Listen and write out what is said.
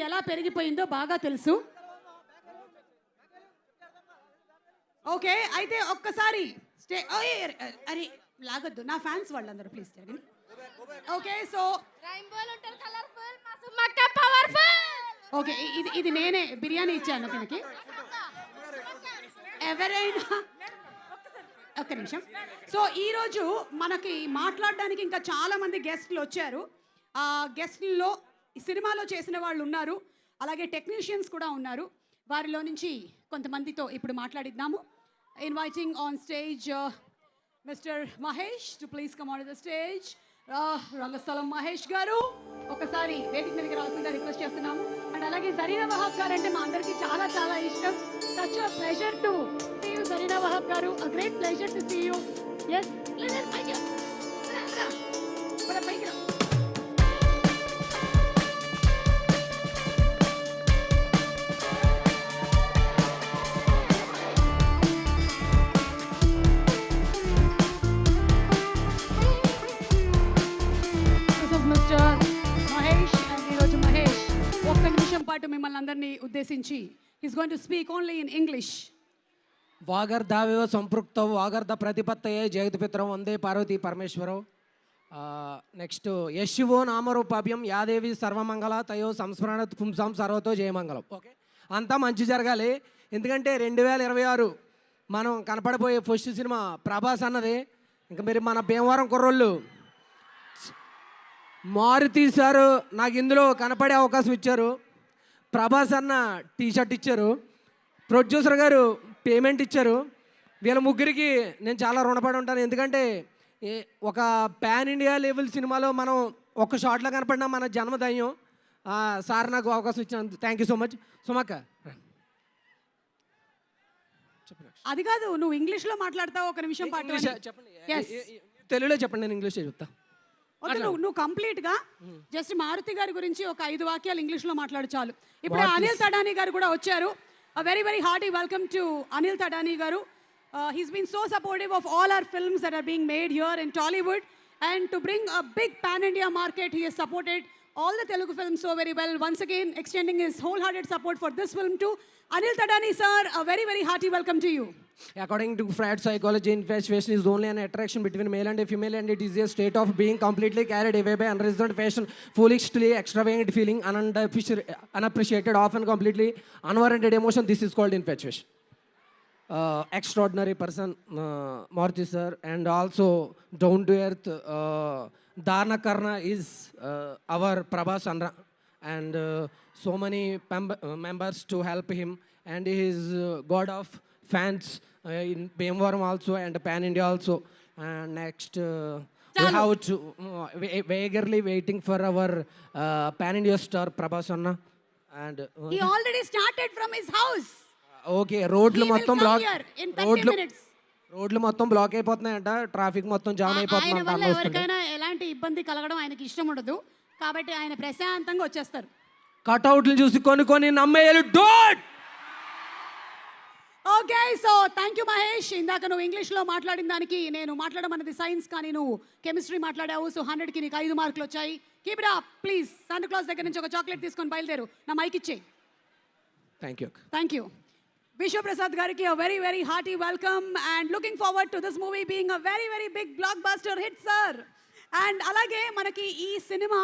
ఎలా పెరిగిపోయిందో బాగా తెలుసు. ఓకే, అయితే ఒక్కసారి అరే లాగొద్దు, నా ఫ్యాన్స్ వాళ్ళందరూ ప్లీజ్ జరగండి. ఓకే, సో ఓకే, ఇది నేనే బిర్యానీ ఇచ్చాను దీనికి. ఎవరైనా ఒక్క నిమిషం. సో ఈరోజు మనకి మాట్లాడడానికి ఇంకా చాలా మంది గెస్ట్లు వచ్చారు. ఆ గెస్ట్లో సినిమాలో చేసిన వాళ్ళు ఉన్నారు, అలాగే టెక్నీషియన్స్ కూడా ఉన్నారు. వారిలో నుంచి కొంతమందితో ఇప్పుడు మాట్లాడిద్దాము. Inviting on stage mister Mahesh to please come on the stage. Rangasthalam Mahesh garu ఒకసారి వేదిక మీదకి రావాల్సిందిగా రిక్వెస్ట్ చేస్తున్నాము. అండ్ అలాగే జరీనా వహాబ్ గారు అంటే మా అందరికీ చాలా చాలా ఇష్టం. Such a pleasure to see you Zarina Wahab garu, a great pleasure to see you. yes పైకి రా. పాటు మిమ్మల్ని అందరినీ ఉద్దేశించి he's going to speak only in English. వాగర్ధావేవ సంపృక్తౌ వాగర్ధ ప్రతిపత్తయే జగత్పితరం వందే పార్వతీ పరమేశ్వరౌ. నెక్స్ట్ యశివో నామరూపాభ్యం యాదేవి సర్వమంగళ తయో సంస్మరణ పుంసాం సర్వతో జయమంగళం. ఓకే, అంతా మంచి జరగాలి. ఎందుకంటే 2026 మనం కనపడబోయే ఫస్ట్ సినిమా ప్రభాస్ అన్నది. ఇంకా మీరు మన భీమవరం కుర్రోళ్ళు మారుతి సారు నాకు ఇందులో కనపడే అవకాశం ఇచ్చారు. ప్రభాస్ అన్న టీషర్ట్ ఇచ్చారు, ప్రొడ్యూసర్ గారు పేమెంట్ ఇచ్చారు. వీళ్ళ ముగ్గురికి నేను చాలా రుణపడి ఉంటాను. ఎందుకంటే ఒక పాన్ ఇండియా లెవెల్ సినిమాలో మనం ఒక షాట్లో కనపడినా మన జన్మధన్యం. సార్ నాకు అవకాశం ఇచ్చిన థ్యాంక్ యూ సో మచ్. సుమక్క అది కాదు, నువ్వు ఇంగ్లీష్లో మాట్లాడతావు ఒక నిమిషం పాటు. చెప్పండి, తెలుగులో చెప్పండి, నేను ఇంగ్లీష్ చెప్తా. నువ్వు కంప్లీట్ గా జస్ట్ మారుతి గారి గురించి ఒక 5 వాక్యాలు ఇంగ్లీష్ లో మాట్లాడు చాలు. ఇప్పుడు అనిల్ తడానీ గారు కూడా వచ్చారు. Very very hearty welcome to Anil Tadani garu. He's been so supportive of all our films that are being made here in Tollywood and to bring a big pan India market. He has supported all the Telugu films so very well. Once again extending his wholehearted support for this film too. Anil Tadani sir, a very very hearty welcome to you. According to Freud's psychology, infatuation is only an attraction between male and female, and it is a state of being completely carried away by unreasoned passion, foolishly extravagant feeling, unappreciated, often completely unwarranted emotion. This is called infatuation. Extraordinary person, Maruti sir, and also down to earth. Dharna Karna is our Prabhas Andra, and so many members to help him, and he is god of fans in Bhimavaram also and Pan India also. And next we have to eagerly waiting for our Pan India star Prabhas Anna. And he already started from his house. Okay, రోడ్లు మొత్తం black, రోడ్లు మొత్తం black అయిపోతున్నాయంట, traffic మొత్తం jam అయిపోతుంది. ఎవరికైనా ఎలాంటి ఇబ్బంది కలగడం ఆయనకి ఇష్టం ఉండదు, కాబట్టి ఆయన ప్రశాంతంగా వచ్చేస్తారు. కట్అవుట్లు చూసి కొన్ని నమ్మేయాలి. Don't. Okay, so thank you Mahesh. ఇందాక నువ్వు ఇంగ్లీష్లో మాట్లాడిన దానికి నేను మాట్లాడమన్నది సైన్స్, కానీ నువ్వు కెమిస్ట్రీ మాట్లాడావు. సో 100కి నీకు 5 మార్కులు వచ్చాయి. Keep it up please. Santa Claus దగ్గర నుంచి ఒక చాక్లెట్ తీసుకొని బయలుదేరు. నా మైక్ ఇచ్చేయి. Thank you. Vishwa Prasad gariki a very very hearty welcome and looking forward to this movie being a very very big blockbuster hit sir. And alage manaki ee cinema